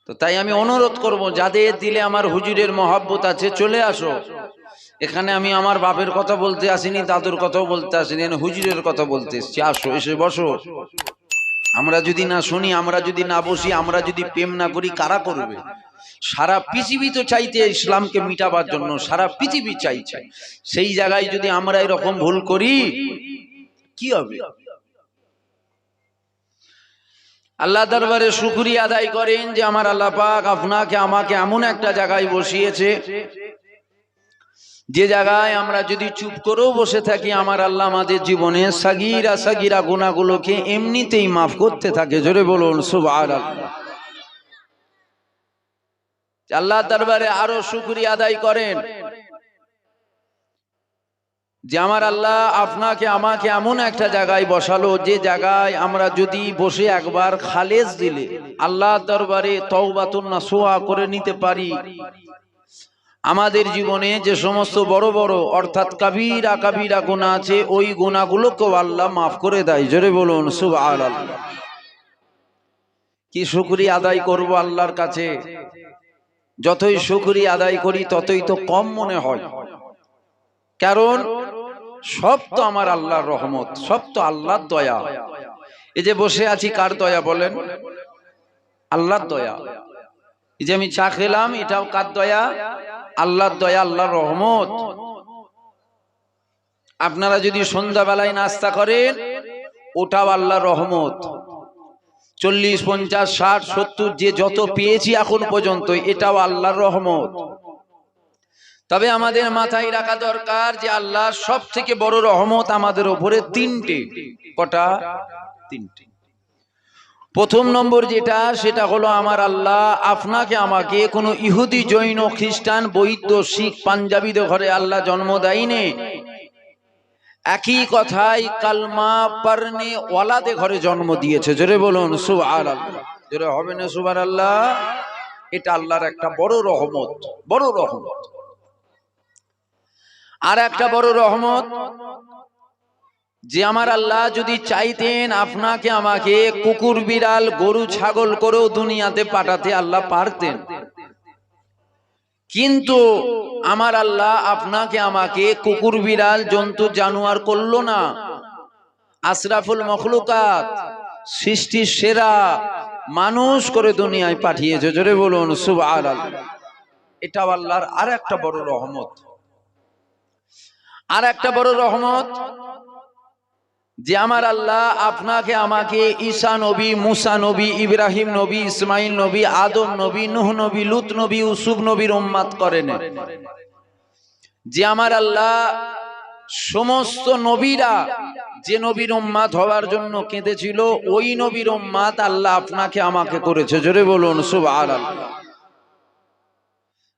তো তাই আমি অনুরোধ করব, যাদের দিলে আমার হুজুরের মহব্বত আছে চলে আসো এখানে। আমি আমার বাপের কথা বলতে আসিনি, দাদুর কথাও বলতে আসিনি, হুজুরের কথা বলতে এসেছি। আসো, এসে বসো। আমরা যদি না শুনি, আমরা যদি না বসি, আমরা যদি প্রেম না করি, কারা করবে? সারা পৃথিবী তো চাইতে ইসলামকে মিটাবার জন্য, সারা পৃথিবী চাইছে। সেই জায়গায় যদি আমরা এরকম ভুল করি কি হবে? আল্লাহ দরবারে শুকরিয়া আদায় করেন যে আমার আল্লাহ পাক আপনাকে আমাকে এমন একটা জায়গায় বসিয়েছে, যে জায়গায় আমরা যদি চুপ করেও বসে থাকি, আমার আল্লাহ আমাদের জীবনে সাগীরা সাগীরা গুনাহগুলোকে এমনিতেই মাফ করতে থাকে। জোরে বলুন সুবহানাল্লাহ। আল্লাহ দরবারে আরো শুকরিয়া আদায় করেন যে আমার আল্লাহ আপনাকে আমাকে এমন একটা জায়গায় বসালো, যে জায়গায় আমরা যদি বসে একবার খালেস দিলে আল্লাহ দরবারে তওবাতুন নাসুহা করে নিতে পারি, আমাদের জীবনে যে সমস্ত বড় বড় অর্থাৎ কাবীরা কাবীরা গুনাহ আছে, ওই গুনাহগুলোকেও আল্লাহ মাফ করে দেয়। জোরে বলুন সুবহানাল্লাহ। কি শুকরিয়া আদায় করব আল্লাহর কাছে। যতই শুকরিয়া আদায় করি ততই তো কম মনে হয়, কারণ সব তো আমার আল্লাহর রহমত, সব তো আল্লাহর দয়া। এই যে বসে আছি কার দয়া বলেন? আল্লাহর দয়া। এই যে আমি চা খেলাম, এটাও কার দয়া? আল্লাহর দয়া, আল্লাহর রহমত। আপনারা যদি সন্ধ্যাবেলায় নাস্তা করেন, ওটাও আল্লাহর রহমত। 40, 50, 60, 70 যে যত পেয়েছি এখন পর্যন্ত, এটাও আল্লাহর রহমত। তবে আমাদের মাথায় রাখা দরকার যে আল্লাহর সব থেকে বড় রহমত আমাদের উপরে তিনটে। কটা? তিনটে। প্রথম নম্বর যেটা, সেটা হলো আমার আল্লাহ আপনাকে আমাকে কোনো ইহুদি, জৈন, খ্রিস্টান, বৌদ্ধ, শিখ, পাঞ্জাবিদের ঘরে আল্লাহ জন্ম দেয়নি। একই কথাই কালমা পড়নে ওয়ালাদের ঘরে জন্ম দিয়েছে। জোরে বলুন সুবহানাল্লাহ। জোরে হবে না সুবহানাল্লাহ? এটা আল্লাহর একটা বড় রহমত, বড় রহমত। আর একটা বড় রহমত, যে আমার আল্লাহ যদি চাইতেন আপনাকে আমাকে কুকুর, বিড়াল, গরু, ছাগল করেও দুনিয়াতে পাঠাতে আল্লাহ পারতেন, কিন্তু আমার আল্লাহ আপনাকে আমাকে কুকুর, বিড়াল, জন্তু, জানোয়ার করলো না। আশরাফুল মখলুকাত, সৃষ্টির সেরা মানুষ করে দুনিয়ায় পাঠিয়েছে। জোরে বলুন সুবহানাল্লাহ। এটা আল্লাহর আর একটা বড় রহমত। আর একটা বড় রহমত, যে আমার আল্লাহ আপনাকে আমাকে ঈসা নবী, মুসা নবী, ইব্রাহিম নবী, ইসমাইল নবী, আদম নবী, নূহ নবী, লূত নবী, ইউসুফ নবীর উম্মত করেন। যে আমার আল্লাহ সমস্ত নবীরা যে নবীর উম্মত হওয়ার জন্য কেঁদেছিল, ওই নবীর উম্মত আল্লাহ আপনাকে আমাকে করেছে। জোরে বলুন সুবহানাল্লাহ।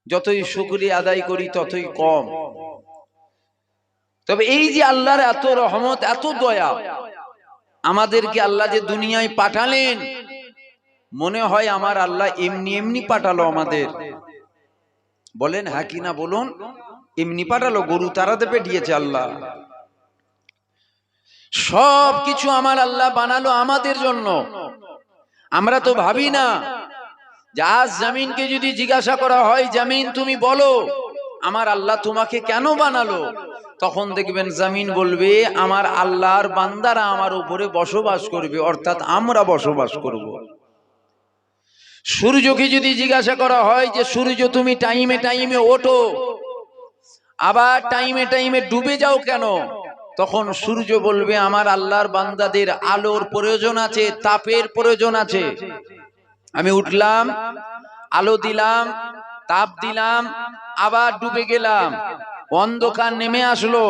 যতই শুকরিয়া আদায় করি ততই কম। তবে এই যে আল্লাহর এত রহমত, এত দয়া, আমাদেরকে আল্লাহ যে দুনিয়ায় পাঠালেন, মনে হয় আমার আল্লাহ এমনি এমনি পাঠালো আমাদের? বলেন হ্যাঁ কি না বলুন? এমনি পাঠালো? গরু তাড়াতে পাঠিয়েছে আল্লাহ? সব কিছু আমার আল্লাহ বানালো আমাদের জন্য। আমরা তো ভাবি না যে আজ জমিনকে যদি জিজ্ঞাসা করা হয়, জমিন তুমি বলো আমার আল্লাহ তোমাকে কেন বানালো, তখন দেখবেন জমিন বলবে আমার আল্লাহর বান্দারা আমার উপরে বসবাস করবে, অর্থাৎ আমরা বসবাস করব। সূর্যকে যদি জিজ্ঞাসা করা হয় যে সূর্য তুমি টাইমে টাইমে ওঠো, আবার টাইমে টাইমে ডুবে যাও কেন, তখন সূর্য বলবে আমার আল্লাহর বান্দাদের আলোর প্রয়োজন আছে, তাপের প্রয়োজন আছে। আমি উঠলাম, আলো দিলাম, তাপ দিলাম, আবার ডুবে গেলাম, অন্ধকার নেমে আসলো।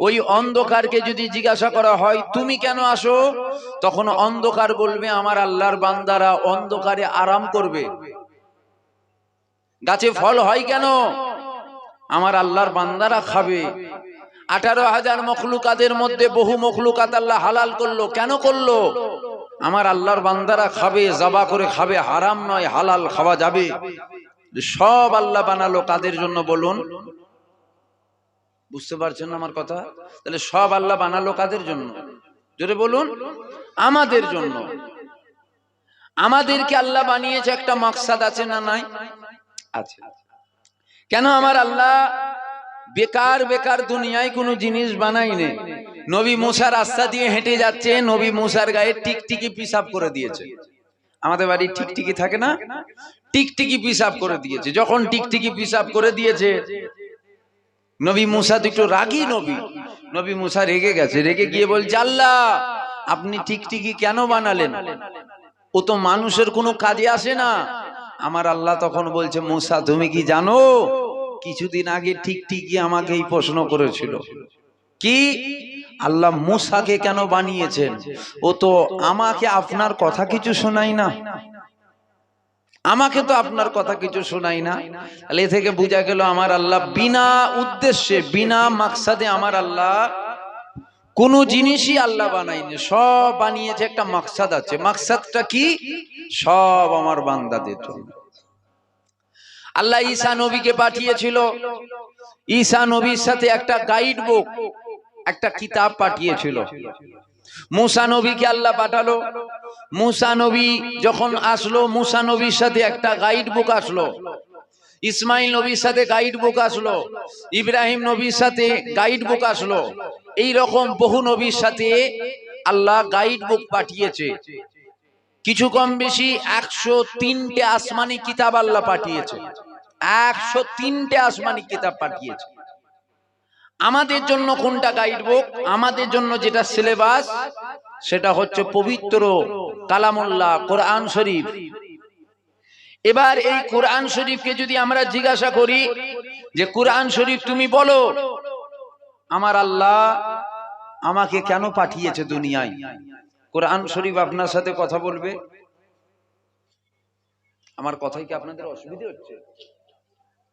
ওই অন্ধকারকে যদি জিজ্ঞাসা করা হয় তুমি কেন আসো, তখন অন্ধকার বলবে আমার আল্লাহর বান্দারা অন্ধকারে আরাম করবে। গাছে ফল হয় কেন? আমার আল্লাহর বান্দারা খাবে। 18,000 মখলুকাতের মধ্যে বহু মখলুকাত আল্লাহ হালাল করলো, কেন করলো? আমার আল্লাহর বান্দারা খাবে, জবা করে খাবে, হারাম নয়, হালাল খাওয়া যাবে। সব আল্লাহ বানালো কাদের জন্য বলুন? বুঝতে পারছেন না আমার কথা? তাহলে সব আল্লাহ বানালো কাদের জন্য? জোরে বলুন। আমাদের জন্য। আমাদেরকে আল্লাহ বানিয়েছে একটা মাকসাদ আছে না নাই? আছে। কেন আমার আল্লাহ বেকার বেকার দুনিয়ায় কোনো জিনিস বানাইনি। নবী মুসা রাস্তা দিয়ে হেঁটে যাচ্ছে, নবী মুসার গায়ে টিকটিকি পিসাব করে দিয়েছে। আমাদের বাড়ি টিকটিকি থাকে না, টিকটিকি পিসাব করে দিয়েছে। যখন টিকটিকি পিসাব করে দিয়েছে, নবী মুসা তো একটু রাগী নবী, নবী মুসা রেগে গেছে। রেগে গিয়ে বলছে, আল্লাহ আপনি টিকটিকি কেন বানালেন? ও তো মানুষের কোনো কাজে আসে না। আমার আল্লাহ তখন বলছে, মুসা তুমি কি জানো কিছুদিন আগে টিকটিকি আমাকে এই প্রশ্ন করেছিল, কি আল্লাহ মুসাকে কেন বানিয়েছেন? ও তো আমাকে আপনার কথা কিছু শোনাই না, আমাকে তো আপনার কথা কিছু শোনাই না। এ থেকে বোঝা গেল আমার আল্লাহ বিনা উদ্দেশ্যে বিনা মাকসাদে আমার আল্লাহ কোন জিনিসই আল্লাহ বানাইনি, সব বানিয়েছে একটা মাকসাদ আছে। মাকসাদটা কি? সব আমার বান্দাদের জন্য। আল্লাহ ঈসা নবীকে পাঠিয়েছিল, ঈসা নবীর সাথে একটা গাইড বুক, একটা কিতাব পাঠিয়েছিল। মুসা নবীকে আল্লাহ পাঠালো। মুসা নবী যখন আসলো, মুসা নবীর সাথে একটা গাইড বুক আসলো। ইসমাইল নবীর সাথে গাইড বুক আসলো, ইব্রাহিম নবীর সাথে গাইড বুক আসলো। এই রকম বহু নবীর সাথে আল্লাহ গাইড বুক পাঠিয়েছে। কিছু কম বেশি 103টে আসমানি কিতাব আল্লাহ পাঠিয়েছে। 103টে আসমানি কিতাব পাঠিয়েছে। আমাদের জন্য কোনটা গাইড বুক? আমাদের জন্য যেটা সিলেবাস, সেটা হচ্ছে পবিত্র কালামুল্লাহ কোরআন শরীফ। এবার এই কোরআন শরীফকে যদি আমরা জিজ্ঞাসা করি যে কোরআন শরীফ তুমি বলো আমার আল্লাহ আমাকে কেন পাঠিয়েছে দুনিয়ায়, কোরআন শরীফ আপনার সাথে কথা বলবে। আমার কথাই কি আপনাদের অসুবিধা হচ্ছে?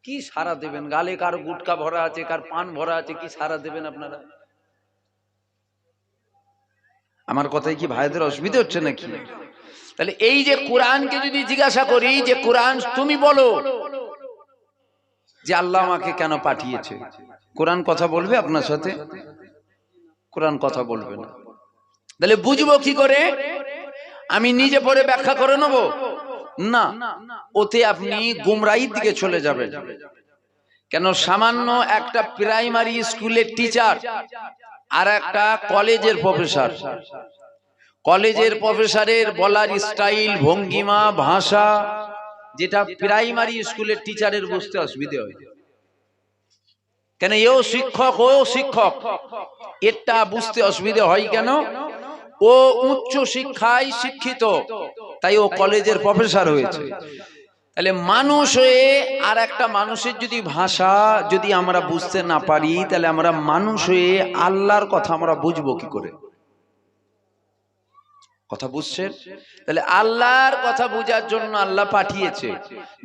কি সারা দেবেন? গালে কার গুটকা ভরা আছে, কার পান ভরা আছে, কি সারা দেবেন আপনারা? আমার কথাই কি ভাইদের অসুবিধা হচ্ছে নাকি? তাহলে এই যে কোরআনকে যদি জিজ্ঞাসা করি যে কোরআন তুমি বলো যে আল্লাহ আমাকে কেন পাঠিয়েছে, কোরআন কথা বলবে আপনার সাথে? কোরআন কথা বলবে না। তাহলে বুঝবো কি করে? আমি নিজে পড়ে ব্যাখ্যা করে নেব না, ওতে আপনি গুমরাহির দিকে চলে যাবেন। কেন? সামান্য একটা প্রাইমারি স্কুলের টিচার আর একটা কলেজের প্রফেসর, কলেজের প্রফেসরের বলার স্টাইল, ভঙ্গিমা, ভাষা যেটা প্রাইমারি স্কুলের টিচারের বুঝতে অসুবিধা হয়। কেন? এও শিক্ষক ও শিক্ষক, এটা বুঝতে অসুবিধা হয় কেন? ও উচ্চ শিক্ষায় শিক্ষিত, তাই ও কলেজের প্রফেসর হয়েছে। তাহলে মানুষ হয়ে আর একটা মানুষের যদি ভাষা যদি আমরা বুঝতে না পারি, তাহলে আমরা মানুষ হয়ে আল্লাহর কথা আমরা বুঝবো কি করে? কথা বুঝছেন? তাহলে আল্লাহর কথা বোঝার জন্য আল্লাহ পাঠিয়েছে।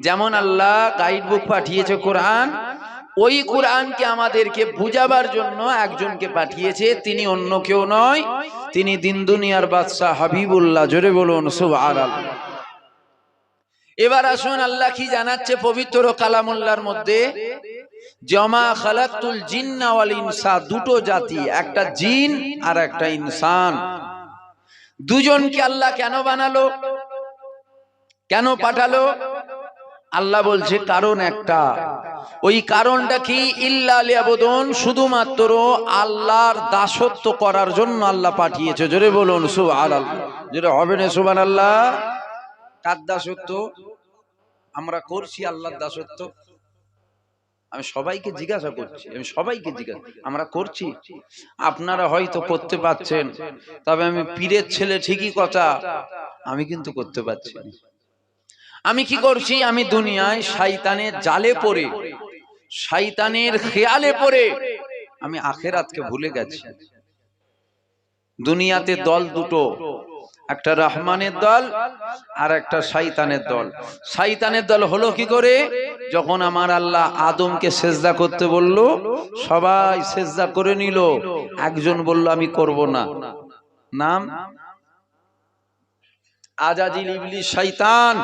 যেমন আল্লাহ গাইড বুক পাঠিয়েছে কোরআন, ওই কোরআনকে আমাদেরকে বুঝাবার জন্য একজনকে পাঠিয়েছে। তিনি অন্য কেউ নয়, তিনি দিন দুনিয়ার বাদশা হাবিবুল্লাহ। জোরে বলুন সুবহানাল্লাহ। এবার আসুন আল্লাহ কি জানাচ্ছে পবিত্র কালামুল্লাহর মধ্যে, জামা খালাকতুল জিন্না ওয়াল ইনসা, দুটো জাতি, একটা জিন আর একটা ইনসান, দুজনকে আল্লাহ কেন বানালো, কেন পাঠালো? আল্লাহ বলছে কারণ একটা। ওই কারণটা কি? ইল্লা লিয়াবুদুন, শুধুমাত্র আল্লাহর দাসত্ব করার জন্য আল্লাহ পাঠিয়েছে। জোরে বলুন সুবহানাল্লাহ। জোরে হবে না সুবহানাল্লাহ? কার দাসত্ব? আমরা করছি আল্লাহর দাসত্ব? আমি সবাইকে জিজ্ঞাসা করছি, আমি সবাইকে জিজ্ঞাসা, আমরা করছি? আপনারা হয়তো করতে পারছেন, তবে আমি পীরের ছেলে ঠিকই কথা, আমি কিন্তু করতে পারছি না। আমি কি করছি? আমি দুনিয়ায় শয়তানের জালে পড়ে, শয়তানের খেয়ালে পড়ে আমি আখিরাতকে ভুলে গেছি। দুনিয়াতে দল দুটো, একটা রহমানের দল আর একটা শয়তানের দল। শয়তানের দল হলো কি করে? যখন আমার আল্লাহ আদমকে সেজদা করতে বলল, সবাই সেজদা করে নিল, একজন বলল আমি করব না, নাম আজাজিল ইবলিস শয়তান,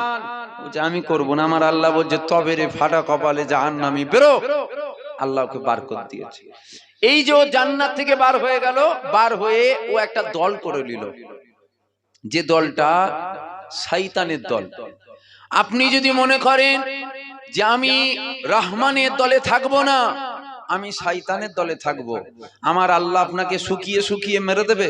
বলছে আমি করব না। আমার আল্লাহ বলছে তবে রে ফাটা কপালে জাহান্নামী, বেরো। আল্লাহকে বার করে দিয়েছে। এই যে ও জান্নাত থেকে বার হয়ে গেল, বার হয়ে ও একটা দল করে নিল, যে দলটা শয়তানের দল। আপনি যদি মনে করেন যে আমি রহমানের দলে থাকবো না, আমি শয়তানের দলে থাকবো, আমার আল্লাহ আপনাকে শুকিয়ে শুকিয়ে মেরে দেবে,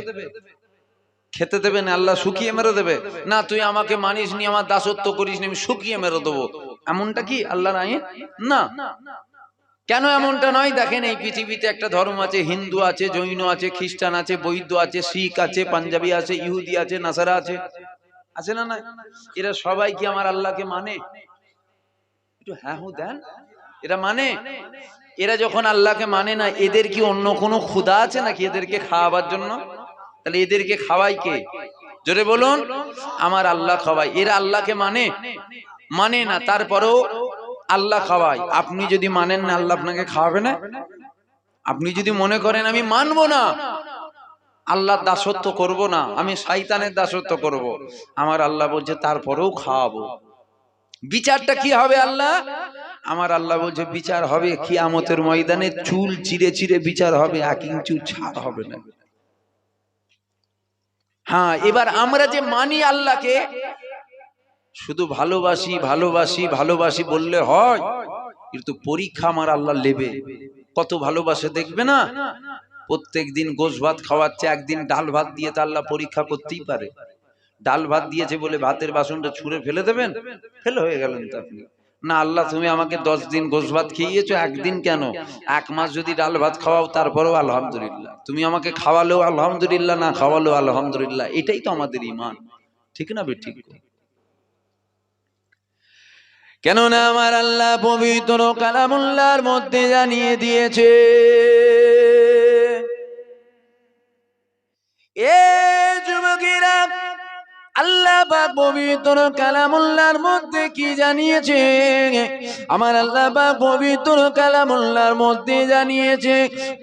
খেতে দেবে না, আল্লাহ শুকিয়ে মেরে দেবে না। তুই আমাকে মানিস নি, আমার দাসত্ব করিস নি, আমি শুকিয়ে মেরে দেবো, এমনটা কি আল্লাহর আইন? না। কেন এমনটা নয়? দেখেন, এই পৃথিবীতে একটা ধর্ম আছে, হিন্দু আছে, জৈন আছে, খ্রিস্টান আছে, বৌদ্ধ আছে, শিখ আছে, পাঞ্জাবি আছে, ইহুদি আছে, নাসারা আছে, আছে না? না, এরা সবাই কি আমার আল্লাহকে মানে? একটু হ্যাঁ হু দেন। এরা মানে? এরা যখন আল্লাহকে মানে না, এদের কি অন্য কোনো খোদা আছে নাকি এদেরকে খাওয়াবার জন্য? তাহলে এদেরকে খাওয়াই কে? জোরে বলুন। আমার আল্লাহ খাওয়াই। এরা আল্লাহকে মানে? মানে না, তারপরেও আল্লাহ খাওয়াই। আপনি যদি মানেন না, আল্লাহ আপনাকে খাওয়াবে না? আপনি যদি মনে করেন আমি মানবো না, আল্লাহর দাসত্ব করব না, আমি শয়তানের দাসত্ব করব, আমার আল্লাহ বলছে তারপরেও খাওয়াবো। বিচারটা কি হবে আল্লাহ? আমার আল্লাহ বলছে বিচার হবে কিয়ামতের ময়দানে, চুল চিরে চিরে বিচার হবে, 1 ইঞ্চি ছাড় হবে না। হ্যাঁ, এবার আমরা যে মানি আল্লাহকে, শুধু ভালোবাসি ভালোবাসি ভালোবাসি বললে হয়? কিন্তু পরীক্ষা আমার আল্লাহ নেবে, কত ভালোবাসে দেখবে না। প্রত্যেক দিন গোশ ভাত খাওয়াচ্ছে, একদিন ডাল ভাত দিয়ে তো আল্লাহ পরীক্ষা করতেই পারে। ডাল ভাত দিয়েছে বলে ভাতের বাসনটা ছুঁড়ে ফেলে দেবেন? ফেল হয়ে গেলেন তো আপনি। না, আল্লাহ তুমি আমাকে 10 দিন গোশ ভাত খাইয়েছো, একদিন কেন 1 মাস যদি ডাল ভাত খাওয়াও তারপরেও আলহামদুলিল্লাহ। তুমি আমাকে খাওয়ালেও আলহামদুলিল্লাহ, না খাওয়ালেও আলহামদুলিল্লাহ। এটাই তো আমাদের ঈমান, ঠিক না বেঠিক? কেননা আমার আল্লাহ পবিত্র কালামুল্লাহর মধ্যে জানিয়ে দিয়েছে, এ যুবকেরা, আল্লাহ পাক পবিত্র কালামুল্লাহর মধ্যে কি জানিয়েছে? আমার আল্লাহ পাক পবিত্র কালামুল্লাহর মধ্যে জানিয়েছে,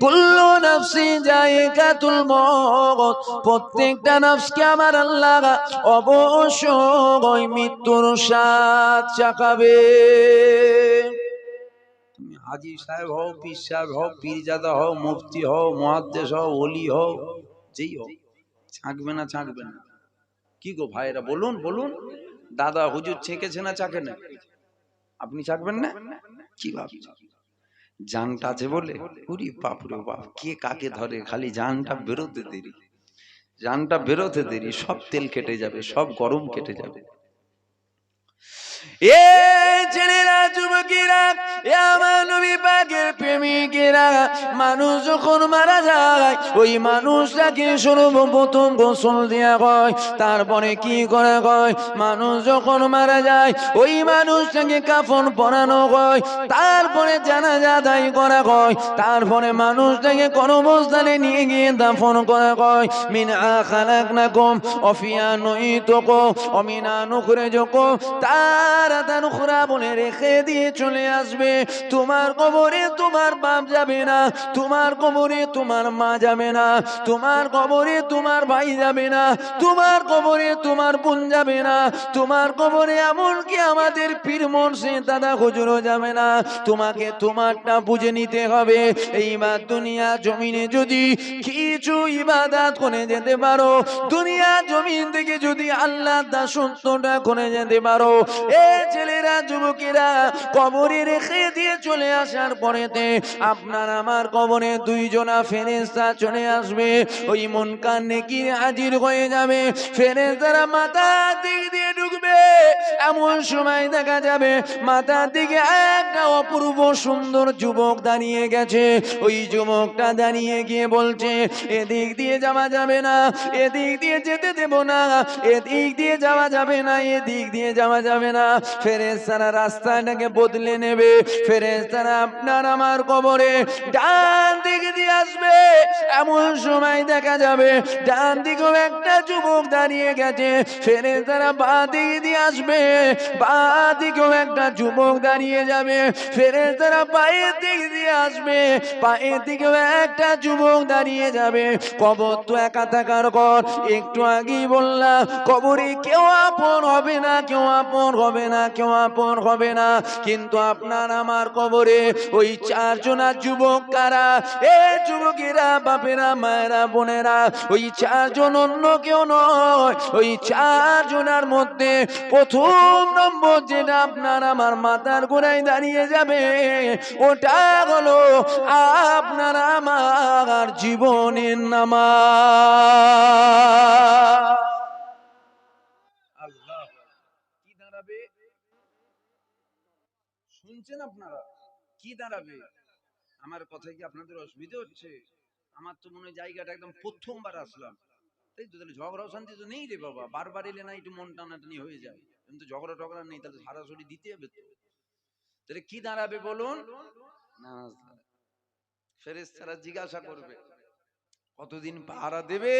কুল্লু নাফসি যায়িকাতুল মউত, প্রত্যেকটা নফসকে আমার আল্লাহ অবশ্যই মৃত্যুর স্বাদ চাখাবে। তুমি হাজী সাহেব হও, পীর সাহেব হও, পীরজাদা হও, মুফতি হও, মুহাদ্দিস হও, ওলি হও, যেই হও, চাকবে না? চাকবে না? কি গো ভাইরা, বলুন বলুন, দাদা হুজুর ছেঁকেছে না চাকে না? আপনি চাকবেন না? কি ভাবছেন জানটা আছে বলে? উরি বাপ রে বাপ, কে কাকে ধরে, খালি জানটা বেরোতে দেরি, জানটা বেরোতে দেরি, সব তেল কেটে যাবে, সব গরম কেটে যাবে। এ ছেলেরা, যুবকেরা, এ আমার নবী পাকের প্রেমিকেরা, মানুষ যখন মারা যায়, ওই মানুষটাকে সর্বপ্রথম গোসল দেয়া হয়, তারপরে কি করা হয়? মানুষ যখন মারা যায়, ওই মানুষটাকে কাফন পরানো হয়, তারপরে জানাজা আদায় করা হয়, তারপরে মানুষটাকে কর্মস্থানে নিয়ে গিয়ে দাফন করা হয়। মিনহা খালাকনাকুম ওয়া ফিহা নুঈতুকুম ওয়া মিনহা নুখরিজুকুম তারাতান উখরা বলে রেখে দিয়ে চলে আসবে। তোমার কবরে তোমার বাপ যাবে না, তোমার কবরে তোমার মা যাবে না, তোমার কবরে তোমার ভাই যাবে না, তোমার কবরে তোমার বোন যাবে না, তোমার কবরে এমনকি আমাদের পীর মুর্শিদ দাদা হুজুরও যাবে না। তোমাকে তোমারটা বুঝে নিতে হবে। এইবার দুনিয়া জমিনে যদি কিছু ইবাদত করে যেতে পারো, দুনিয়া জমিন থেকে যদি আল্লাহ দাসত্বটা করে যেতে পারো, এ ছেলেরা, যুবকেরা, কবরে রেখে দিয়ে চলে আসার পরেতে আপনার আমার কবরে 2 জনা ফেরেশতা চলে আসবে। ওই মুনকার নেকির হাজির হয়ে যাবে। ফেরেশতারা মাথার দিক দিয়ে ঢুকবে, এমন সময় দেখা যাবে মাথার দিকে একটা অপূর্ব সুন্দর যুবক দাঁড়িয়ে গেছে। ওই যুবকটা দাঁড়িয়ে গিয়ে বলছে, এদিক দিয়ে যাওয়া যাবে না, এদিক দিয়ে যেতে দেব না, এদিক দিয়ে যাওয়া যাবে না, এদিক দিয়ে যাওয়া যাবে না। ফেরেশতারা রাস্তাটাকে বদলে নেবে। ফেরেশতারা আপনার আমার কবরে ডান দিক দিয়ে আসবে। এমন সময় দেখা যাবে ডান দিকেও একটা যুবক দাঁড়িয়ে গেছে। ফেরেশতারা বাঁ দিক দিয়ে আসবে, বাঁ দিকেও একটা যুবক দাঁড়িয়ে যাবে। ফেরেশতারা পায়ের দিক দিয়ে আসবে, পায়ের দিকেও একটা যুবক দাঁড়িয়ে যাবে। কবর তো একা থাকার ঘর, একটু আগেই বললাম, কবরে কেউ আপন হবে না, কেউ আপন হবে না, কেউ আপন হবে না। কিন্তু আপনার আমার কবরে ওই 4 জনা যুবক কারা? এ যুবকেরা, বাপেরা, মায়েরা, বোনেরা, ওই চারজন অন্য কেউ নয়। ওই চারজনের মধ্যে প্রথম নম্বর যেটা আপনার আমার মাথার গোড়ায় দাঁড়িয়ে যাবে, ওটা হলো আপনার আমার জীবনের নামাজ। আল্লাহ, কি দাঁড়াবে শুনছেন আপনারা? কি দাঁড়াবে? আমার কথায় কি আপনাদের অসুবিধা হচ্ছে? আমার তো মনে হয় জায়গাটা একদম প্রথমবার আসলাম, তাই তো। তাহলে ঝগড়া শান্তি তো নেই রে বাবা, বারবার এলে না একটু মন টানাটানি হয়ে যায়, কিন্তু ঝগড়া টগড়া নেই, তাহলে সরাসরি দিতে হবে তো। তাহলে কি দাঁড়াবে বলুন? নামাজ। ফেরেশতারা জিজ্ঞাসা করবে কতদিন পাহারা দেবে?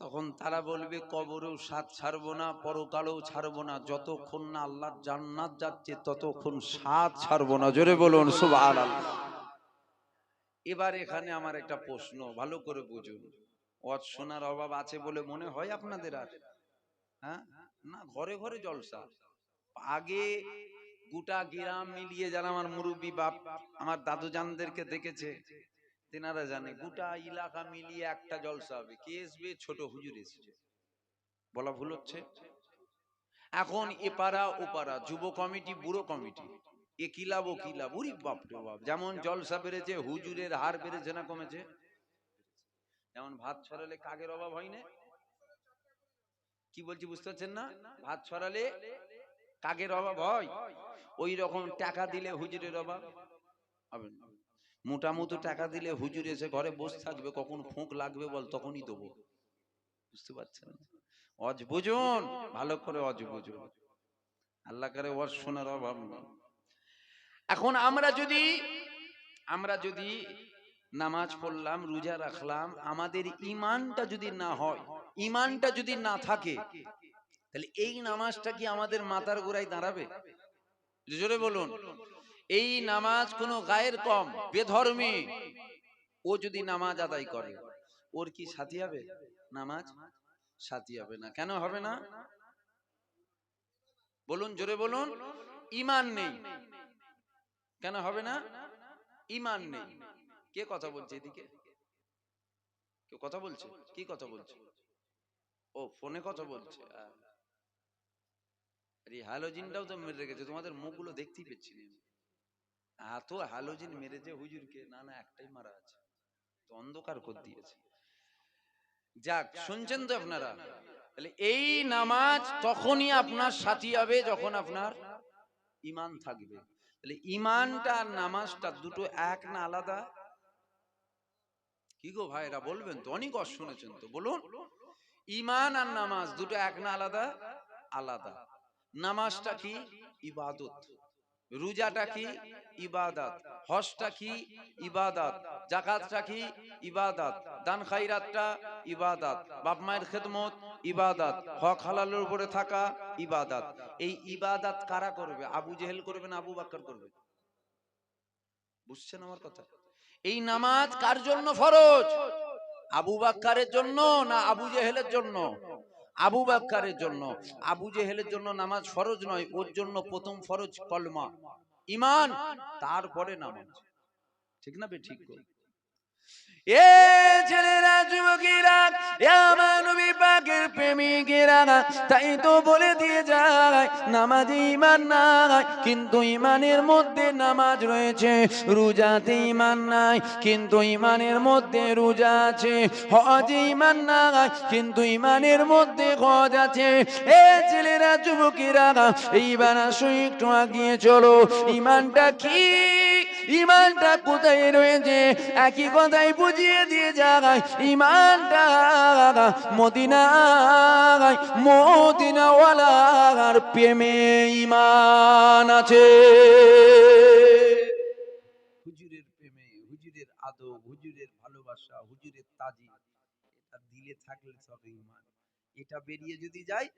তখন তারা বলবে কবরেও সাথ ছাড়বো না, পরকালেও ছাড়বো না, যতক্ষণ না আল্লাহর জান্নাত যাচ্ছে ততক্ষণ সাথ ছাড়বো না। জোরে বলুন সুবহানাল্লাহ। এবার এখানে আমার একটা প্রশ্ন, ভালো করে বুঝুন। ওয়াজ শোনার অভাব আছে বলে মনে হয় আপনাদের? আর হ্যাঁ, না, ঘরে ঘরে জলসা। আগে গোটা গ্রাম মিলিয়ে যারা আমার মুরব্বী বাপ, আমার দাদু জানদেরকে দেখেছে, তেনারা জানে গোটা এলাকা মিলিয়ে একটা জলসা হবে। কে আসবে? ছোট হুজুর এসেছে। বলা ভুল হচ্ছে? এখন এপাড়া ওপাড়া, যুব কমিটি, বুড়ো কমিটি, এ কি লাভ ও কি লাভ, উরি বাপ রে বাপ। যেমন জলসা বেড়েছে, হুজুরের হার বেড়েছে না কমেছে? যেমন ভাত ছড়ালে কাকের অভাব হয় না? কি বলছি বুঝতে পারছেন না? ভাত ছড়ালে কাকের অভাব হয়, ওই রকম টাকা দিলে হুজুরের অভাব হবে না। মোটামুটি টাকা দিলে হুজুর এসে ঘরে বসে থাকবে, কখন ফোঁক লাগবে বল তখনই দেবো। বুঝতে পারছেন? অজ বুঝুন, ভালো করে অজ বুঝুন। আল্লাহ করে ওয়াজ শোনার অভাব নেই। এখন আমরা যদি নামাজ পড়লাম, রোজা রাখলাম, আমাদের ঈমানটা যদি না হয়, ঈমানটা যদি না থাকে, তাহলে এই নামাজটা কি আমাদের মাথার গোড়ায় দাঁড়াবে? জোরে বলুন। এই নামাজ কোনো গায়ের কম, বেধর্মী, ও যদি নামাজ আদায় করে, ওর কি সাথী হবে? নামাজ সাথী হবে না। কেন হবে না বলুন? জোরে বলুন। ঈমান নেই। কেন হবে না? ঈমান নেই। কে কথা বলছে এদিকে? কেউ কথা বলছে? কি কথা বলছে? ও, ফোনে কথা বলছে। আরে হ্যালোজিনটাও তো মেরে রেখেছে, তোমাদের মুখগুলো দেখতেই পেচ্ছি না। এত হ্যালোজিন মেরেছে হুজুরকে, না না একটাই মারা আছে, তো অন্ধকার করে দিয়েছে। যাক, শুনছেন তো আপনারা? তাহলে এই নামাজ তখনই আপনার সাথী হবে যখন আপনার ঈমান থাকবে। তাহলে ঈমানটা আর নামাজটা দুটো এক না আলাদা? কি গো ভাইরা, বলবেন তো? অনেক কষ্ট শুনেছেন তো, বলুন। ঈমান আর নামাজ দুটো এক না আলাদা? আলাদা। নামাজটা কি? ইবাদত। রোজাটা কি? ইবাদত। হজটা কি? ইবাদত। যাকাতটা কি? ইবাদত। দান খায়রাতটা ইবাদত। বাপ মায়ের খেদমত ইবাদত। হক হালালের উপরে থাকা ইবাদত। এই ইবাদত কারা করবে? আবু জেহেল করবে না আবু বকর করবে? বুঝছেন আমার কথা? এই নামাজ কার জন্য ফরজ? আবু বকরের জন্য না আবু জেহেলের জন্য? আবু বকরের জন্য। আবু জেহেলের জন্য নামাজ ফরজ নয়, ওর জন্য প্রথম ফরজ কলমা, ঈমান, তারপরে নামাজ। ঠিক না বে ঠিক? এ ছেলেরা, যুবকেরা, আমার নবী পাকের প্রেমিকেরা, তাই তো বলে দিয়ে যায় নামাজে ঈমান নাই, কিন্তু ঈমানের মধ্যে নামাজ রয়েছে। রোজাতে ঈমান নাই, কিন্তু ঈমানের মধ্যে রোজা আছে। হজে ঈমান নাই, কিন্তু ঈমানের মধ্যে হজ আছে। এ ছেলেরা, যুবকেরা, এইবার আসো একটু আগিয়ে চলো। ঈমানটা কি? ঈমানটা কোথায় রয়েছে? একই কথাই বুঝিয়ে দিয়ে যায়। ঈমানটা মদিনায় মদিনাওয়ালার প্রেমে ঈমান আছে। হুজুরের প্রেমে, হুজুরের আদব, হুজুরের ভালোবাসা, হুজুরের তাজিম, এটা দিলে থাকলে সব ঈমান। এটা বেরিয়ে যদি যায়